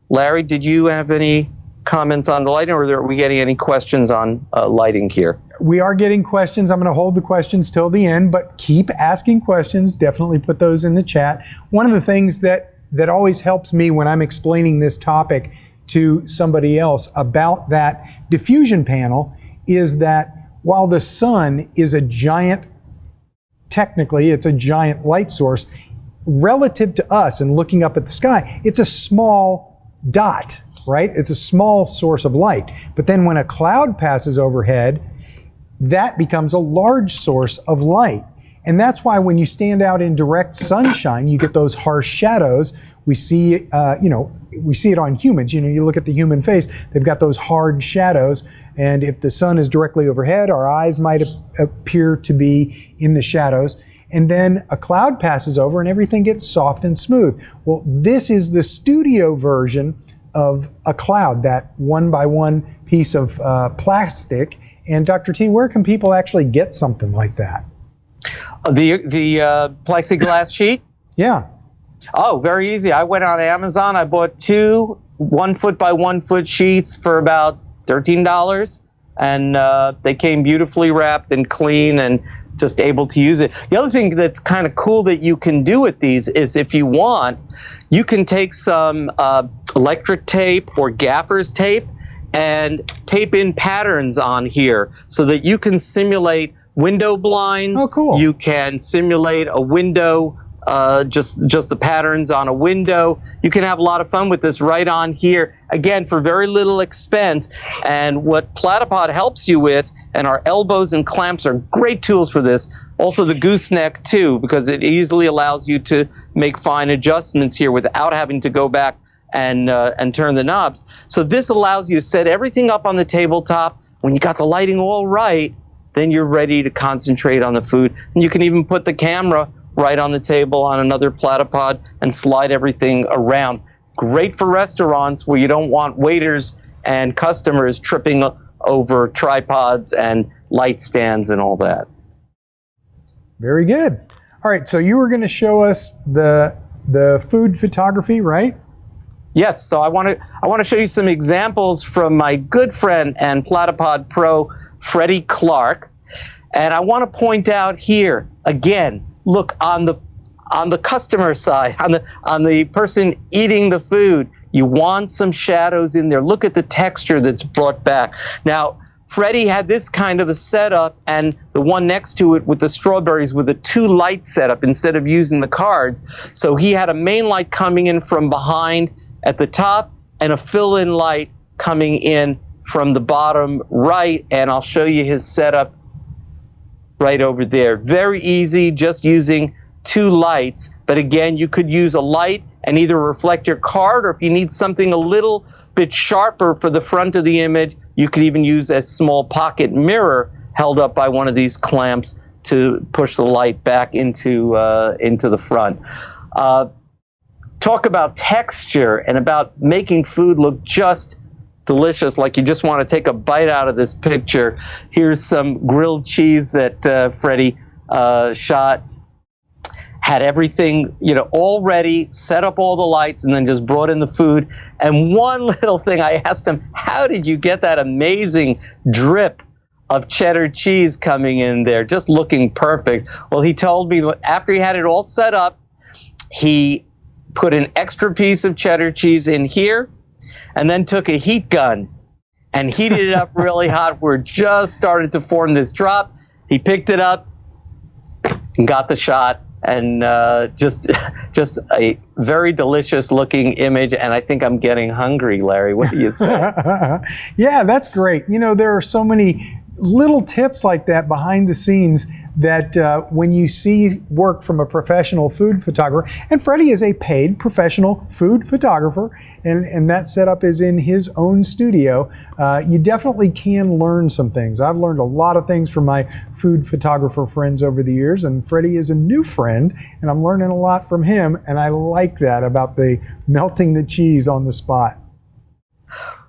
Larry, did you have any comments on the lighting, or are we getting any questions on lighting here? We are getting questions. I'm going to hold the questions till the end, but keep asking questions. Definitely put those in the chat. One of the things that always helps me when I'm explaining this topic to somebody else about that diffusion panel is that while the sun is a giant, technically it's a giant light source, relative to us and looking up at the sky, it's a small dot, right? It's a small source of light. But then when a cloud passes overhead, that becomes a large source of light. And that's why when you stand out in direct sunshine, you get those harsh shadows. We see, we see it on humans. You look at the human face, they've got those hard shadows. And if the sun is directly overhead, our eyes might appear to be in the shadows. And then a cloud passes over and everything gets soft and smooth. Well, this is the studio version of a cloud, that 1x1 piece of plastic. And Dr. T, where can people actually get something like that? The plexiglass sheet? Yeah. Oh, very easy. I went on Amazon. I bought 2 1-foot by 1-foot sheets for about $13, and they came beautifully wrapped and clean and just able to use it. The other thing that's kind of cool that you can do with these is, if you want, you can take some electric tape or gaffer's tape and tape in patterns on here so that you can simulate window blinds. Oh, cool. You can simulate a window, just the patterns on a window. You can have a lot of fun with this right on here, again, for very little expense. And what Platypod helps you with, and our elbows and clamps are great tools for this, also the gooseneck too, because it easily allows you to make fine adjustments here without having to go back and turn the knobs. So this allows you to set everything up on the tabletop. When you got the lighting all right, then you're ready to concentrate on the food. And you can even put the camera right on the table on another Platypod and slide everything around. Great for restaurants where you don't want waiters and customers tripping over tripods and light stands and all that. Very good. All right, so you were going to show us the food photography, right? Yes, so I want to show you some examples from my good friend and Platypod pro, Freddie Clark. And I want to point out here, again, look on the customer side, on the person eating the food, you want some shadows in there. Look at the texture that's brought back. Now, Freddie had this kind of a setup, and the one next to it with the strawberries with a 2-light setup instead of using the cards. So he had a main light coming in from behind at the top and a fill-in light coming in from the bottom right, and I'll show you his setup right over there. Very easy, just using 2 lights. But again, you could use a light and either reflect your card, or if you need something a little bit sharper for the front of the image, you could even use a small pocket mirror held up by one of these clamps to push the light back into the front. Talk about texture and about making food look just delicious, like you just want to take a bite out of this picture. Here's some grilled cheese that Freddie shot. Had everything, all ready, set up all the lights, and then just brought in the food. And one little thing, I asked him, how did you get that amazing drip of cheddar cheese coming in there, just looking perfect? Well, he told me after he had it all set up, he put an extra piece of cheddar cheese in here, and then took a heat gun and heated it up really hot. We're just started to form this drop. He picked it up and got the shot, and just a very delicious looking image. And I think I'm getting hungry, Larry. What do you say? Yeah, that's great. There are so many little tips like that behind the scenes that when you see work from a professional food photographer, and Freddie is a paid professional food photographer, and that setup is in his own studio, you definitely can learn some things. I've learned a lot of things from my food photographer friends over the years, and Freddie is a new friend, and I'm learning a lot from him, and I like that about the melting the cheese on the spot.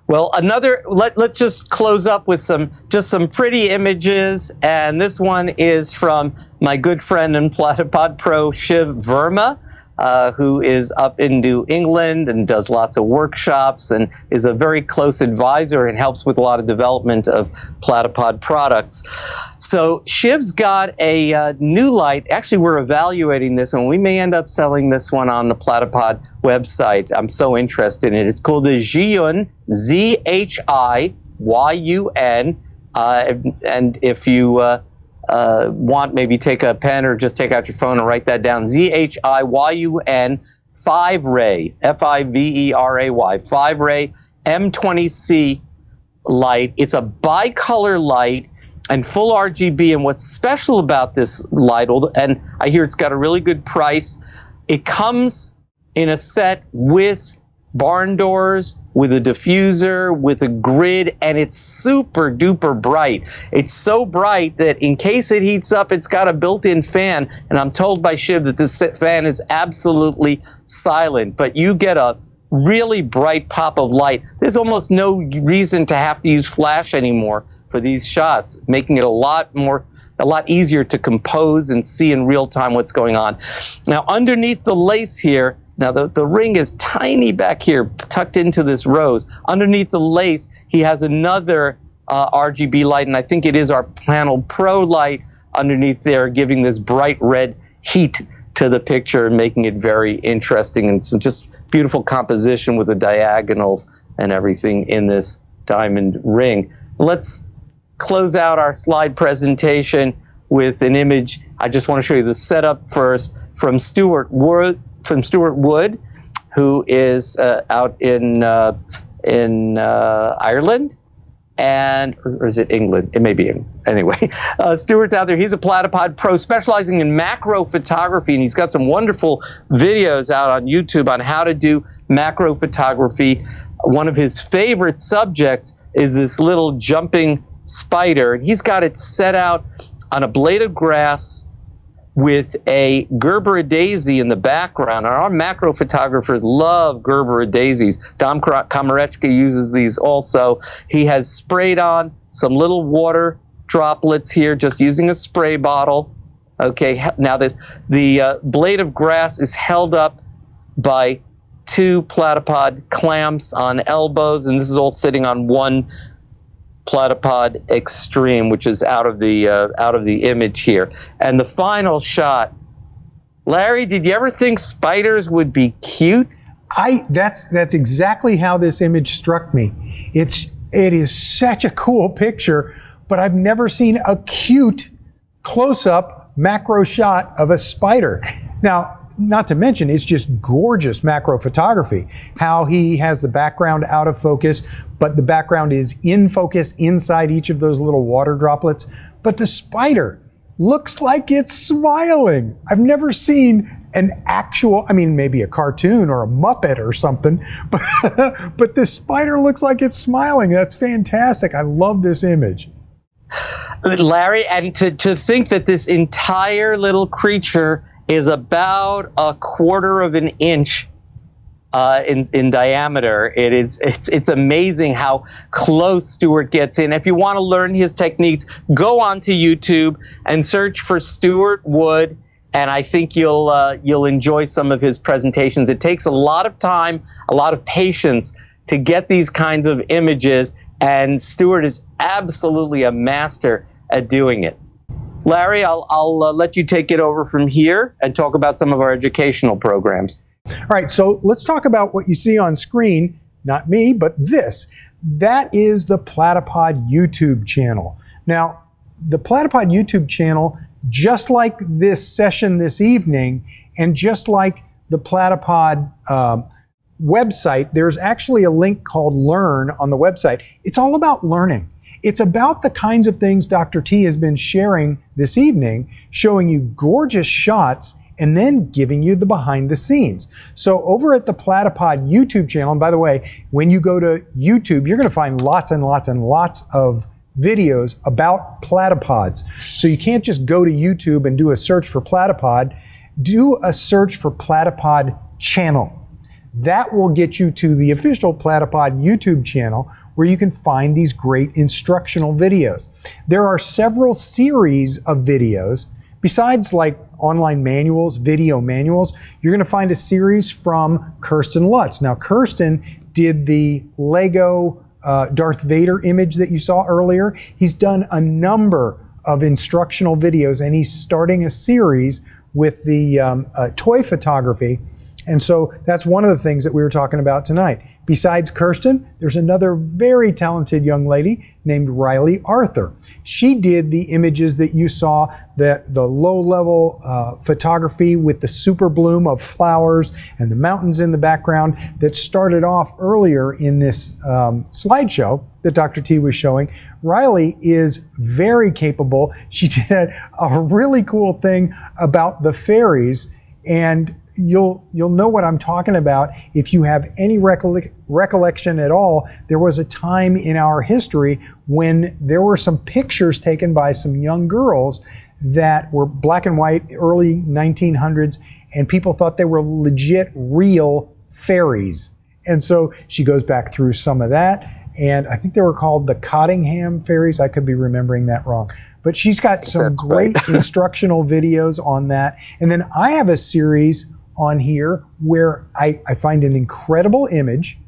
Well, let's just close up with some pretty images, and this one is from my good friend and Platypod pro, Shiv Verma. who is up in New England and does lots of workshops and is a very close advisor and helps with a lot of development of Platypod products. So Shiv's got a new light. Actually, we're evaluating this one. We may end up selling this one on the Platypod website. I'm so interested in it. It's called the KelbyOne, Z-H-I-Y-U-N. And if you want, maybe take a pen or just take out your phone and write that down. ZHIYUN 5-ray, F-I-V-E-R-A-Y, 5-ray M20C light. It's a bicolor light and full RGB. And what's special about this light, and I hear it's got a really good price, it comes in a set with barn doors, with a diffuser, with a grid, and it's super duper bright. It's so bright that in case it heats up, it's got a built-in fan, and I'm told by Shiv that this fan is absolutely silent, but you get a really bright pop of light. There's almost no reason to have to use flash anymore for these shots, making it a lot easier to compose and see in real time what's going on. Now, underneath the lace here, now, the ring is tiny back here, tucked into this rose. Underneath the lace, he has another RGB light, and I think it is our Panel Pro light underneath there, giving this bright red heat to the picture and making it very interesting, and some just beautiful composition with the diagonals and everything in this diamond ring. Let's close out our slide presentation with an image. I just want to show you the setup first from Stuart Wood, who is out in Ireland, or is it England? It may be England. Anyway, Stuart's out there. He's a Platypod pro specializing in macro photography, and he's got some wonderful videos out on YouTube on how to do macro photography. One of his favorite subjects is this little jumping spider, and he's got it set out on a blade of grass with a Gerbera in the background. Our macro photographers love Gerbera daisies. Dom Komarechka uses these also. He has sprayed on some little water droplets here, just using a spray bottle. Okay, now the blade of grass is held up by 2 Platypod clamps on elbows, and this is all sitting on one Platypod Extreme, which is out of the image here. And the final shot, Larry, did you ever think spiders would be cute? That's exactly how this image struck me. It is such a cool picture, but I've never seen a cute close-up macro shot of a spider. Now, not to mention, it's just gorgeous macro photography. How he has the background out of focus, but the background is in focus inside each of those little water droplets. But the spider looks like it's smiling. I've never seen an actual, maybe a cartoon or a Muppet or something, but the spider looks like it's smiling. That's fantastic. I love this image. Larry, and to think that this entire little creature is about 1/4 of an inch in diameter. It's amazing how close Stuart gets in. If you want to learn his techniques, go onto YouTube and search for Stuart Wood, and I think you'll enjoy some of his presentations. It takes a lot of time, a lot of patience to get these kinds of images, and Stuart is absolutely a master at doing it. Larry, I'll let you take it over from here and talk about some of our educational programs. All right, so let's talk about what you see on screen. Not me, but this. That is the Platypod YouTube channel. Now, the Platypod YouTube channel, just like this session this evening, and just like the Platypod website, there's actually a link called Learn on the website. It's all about learning. It's about the kinds of things Dr. T has been sharing this evening, showing you gorgeous shots and then giving you the behind the scenes. So over at the Platypod YouTube channel, and by the way, when you go to YouTube, you're going to find lots and lots and lots of videos about platypods. So you can't just go to YouTube and do a search for platypod. Do a search for Platypod channel. That will get you to the official Platypod YouTube channel, where you can find these great instructional videos. There are several series of videos Besides like online manuals, video manuals, you're going to find a series from Kirsten Lutz. Now, Kirsten did the Lego Darth Vader image that you saw earlier. He's done a number of instructional videos, and he's starting a series with the toy photography. And so that's one of the things that we were talking about tonight. Besides Kirsten, there's another very talented young lady named Riley Arthur. She did the images that you saw, the low-level photography with the super bloom of flowers and the mountains in the background that started off earlier in this slideshow that Dr. T was showing. Riley is very capable. She did a really cool thing about the fairies, and you'll know what I'm talking about if you have any recollection at all. There was a time in our history when there were some pictures taken by some young girls that were black and white, early 1900s, and people thought they were legit real fairies. And so she goes back through some of that, and I think they were called the Cottingham fairies. I could be remembering that wrong. But she's got some great instructional videos on that. And then I have a series on here where I find an incredible image,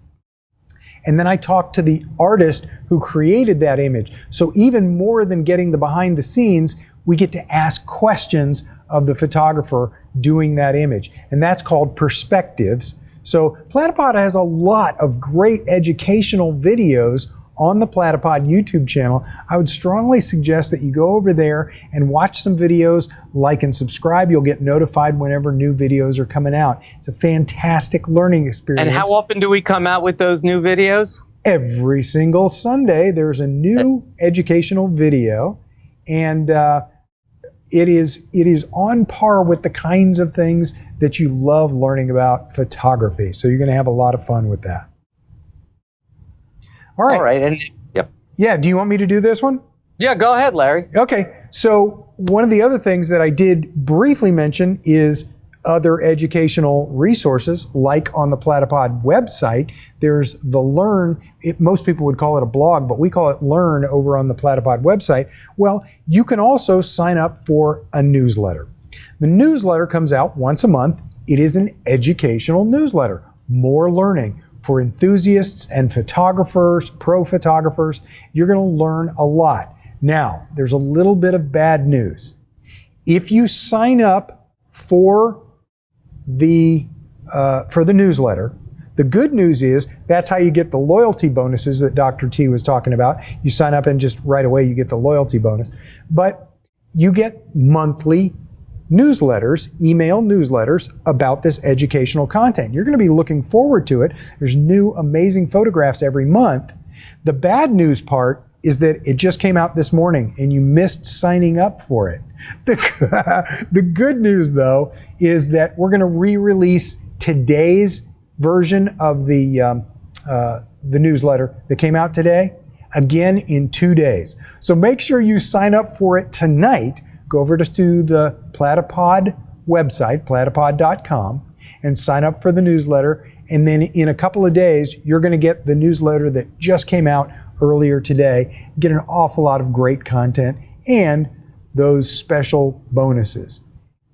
and then I talk to the artist who created that image. So even more than getting the behind the scenes, we get to ask questions of the photographer doing that image. And that's called Perspectives. So Platypod has a lot of great educational videos on the Platypod YouTube channel. I would strongly suggest that you go over there and watch some videos, like and subscribe. You'll get notified whenever new videos are coming out. It's a fantastic learning experience. And how often do we come out with those new videos? Every single Sunday, there's a new educational video, and it is on par with the kinds of things that you love learning about photography. So you're going to have a lot of fun with that. All right. And yep. Yeah, do you want me to do this one? Yeah, go ahead, Larry. Okay. So one of the other things that I did briefly mention is other educational resources, like on the Platypod website. There's the Learn. Most people would call it a blog, but we call it Learn over on the Platypod website. Well, you can also sign up for a newsletter. The newsletter comes out once a month. It is an educational newsletter. More learning. For enthusiasts and photographers, pro photographers, you're going to learn a lot. Now, there's a little bit of bad news. If you sign up for the newsletter, the good news is that's how you get the loyalty bonuses that Dr. T was talking about. You sign up and just right away you get the loyalty bonus. But you get monthly newsletters, email newsletters about this educational content. You're going to be looking forward to it. There's new amazing photographs every month. The bad news part is that it just came out this morning and you missed signing up for it. The good news, though, is that we're going to re-release today's version of the newsletter that came out today again in 2 days. So make sure you sign up for it tonight. Go over to the Platypod website, platypod.com, and sign up for the newsletter. And then in a couple of days, you're going to get the newsletter that just came out earlier today. Get an awful lot of great content and those special bonuses.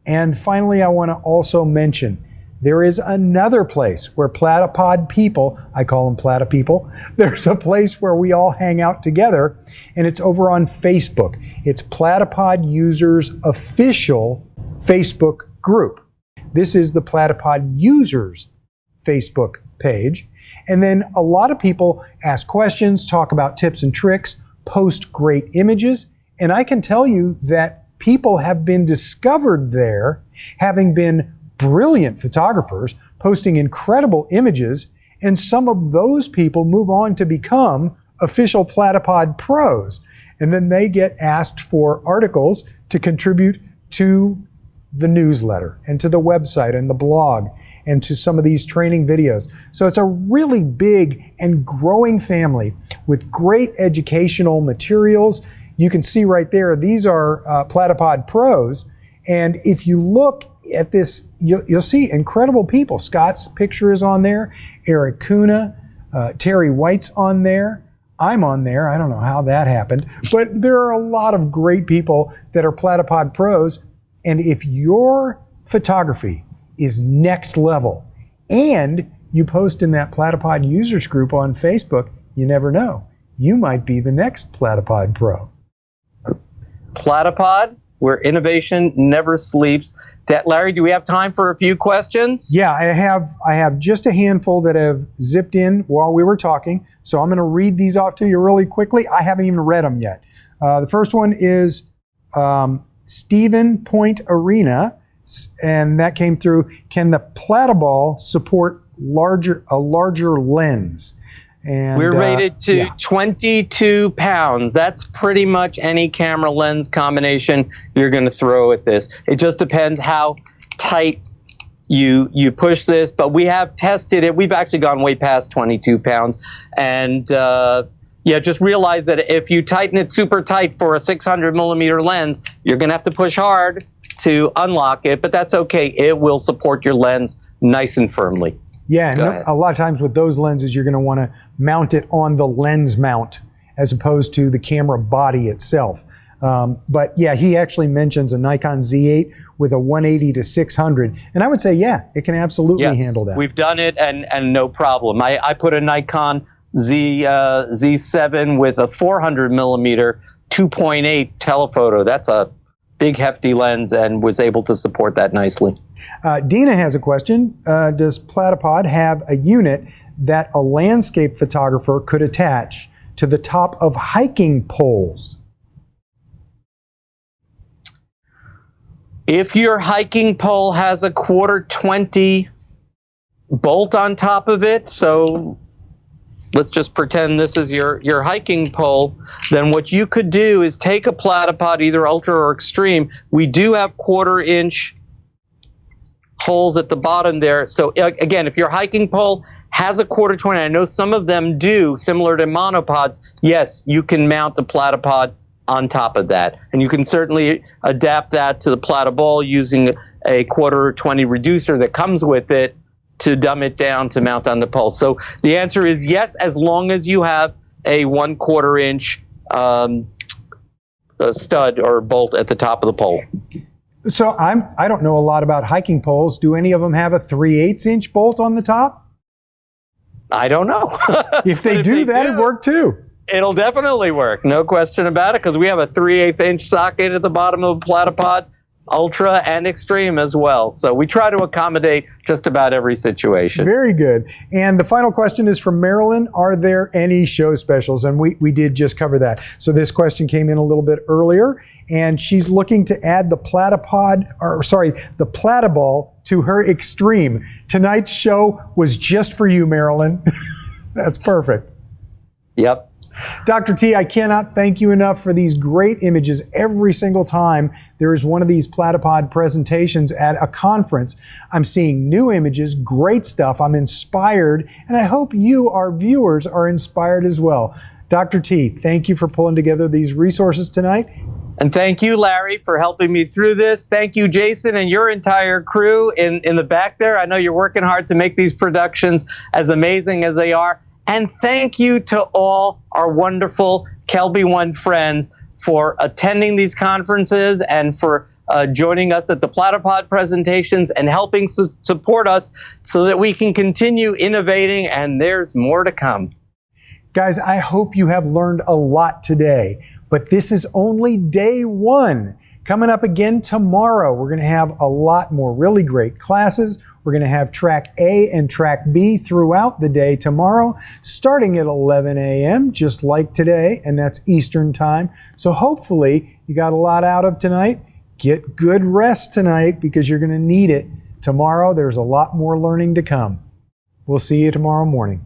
And finally, I want to also mention there is another place where Platypod people, I call them Platy people, there's a place where we all hang out together, and it's over on Facebook. It's Platypod Users Official Facebook group. This is the Platypod Users Facebook page. And then a lot of people ask questions, talk about tips and tricks, post great images, and I can tell you that people have been discovered there, having been brilliant photographers posting incredible images, and some of those people move on to become official Platypod pros. And then they get asked for articles to contribute to the newsletter and to the website and the blog and to some of these training videos. So it's a really big and growing family with great educational materials. You can see right there, these are Platypod pros. And if you look at this, you'll see incredible people. Scott's picture is on there. Eric Kuna, Terry White's on there. I'm on there. I don't know how that happened. But there are a lot of great people that are Platypod pros. And if your photography is next level and you post in that Platypod users group on Facebook, you never know. You might be the next Platypod Pro. Platypod, where innovation never sleeps. Larry, do we have time for a few questions? Yeah, I have just a handful that have zipped in while we were talking. So I'm going to read these off to you really quickly. I haven't even read them yet. The first one is Stephen Point Arena, and that came through. Can the Platyball support a larger lens? And we're rated to 22 pounds. That's pretty much any camera lens combination you're going to throw at this. It just depends how tight you push this, but we have tested it. We've actually gone way past 22 pounds. And just realize that if you tighten it super tight for a 600 millimeter lens, you're going to have to push hard to unlock it, but that's okay. It will support your lens nice and firmly. Yeah, and a lot of times with those lenses, you're going to want to mount it on the lens mount as opposed to the camera body itself. But yeah, he actually mentions a Nikon Z8 with a 180 to 600. And I would say, yeah, it can absolutely handle that. We've done it and no problem. I put a Nikon Z7 with a 400 millimeter 2.8 telephoto. That's a big hefty lens and was able to support that nicely. Dina has a question. Does Platypod have a unit that a landscape photographer could attach to the top of hiking poles? If your hiking pole has a 1/4-20 bolt on top of it, so let's just pretend this is your hiking pole, then what you could do is take a Platypod, either Ultra or Extreme. We do have 1/4-inch holes at the bottom there. So again, if your hiking pole has a 1/4-20, I know some of them do, similar to monopods, yes, you can mount a Platypod on top of that. And you can certainly adapt that to the Platyball using a 1/4-20 reducer that comes with it to dumb it down to mount on the pole. So the answer is yes, as long as you have a 1/4-inch stud or bolt at the top of the pole. So I don't know a lot about hiking poles. Do any of them have a 3/8-inch bolt on the top? I don't know. If they do, that'd work too. It'll definitely work, no question about it, because we have a 3/8-inch socket at the bottom of a Platypod, Ultra and Extreme as well. So we try to accommodate just about every situation. Very good. And the final question is from Marilyn. Are there any show specials? And we did just cover that. So this question came in a little bit earlier, and she's looking to add the the Platyball to her Extreme. Tonight's show was just for you, Marilyn. That's perfect. Yep. Dr. T, I cannot thank you enough for these great images every single time there is one of these Platypod presentations at a conference. I'm seeing new images, great stuff. I'm inspired, and I hope you, our viewers, are inspired as well. Dr. T, thank you for pulling together these resources tonight. And thank you, Larry, for helping me through this. Thank you, Jason, and your entire crew in the back there. I know you're working hard to make these productions as amazing as they are. And thank you to all our wonderful KelbyOne friends for attending these conferences and for joining us at the Platypod presentations and helping support us so that we can continue innovating, and there's more to come. Guys, I hope you have learned a lot today, but this is only day one. Coming up again tomorrow, we're going to have a lot more really great classes. We're going to have track A and track B throughout the day tomorrow, starting at 11 a.m., just like today, and that's Eastern time. So hopefully you got a lot out of tonight. Get good rest tonight because you're going to need it. Tomorrow, there's a lot more learning to come. We'll see you tomorrow morning.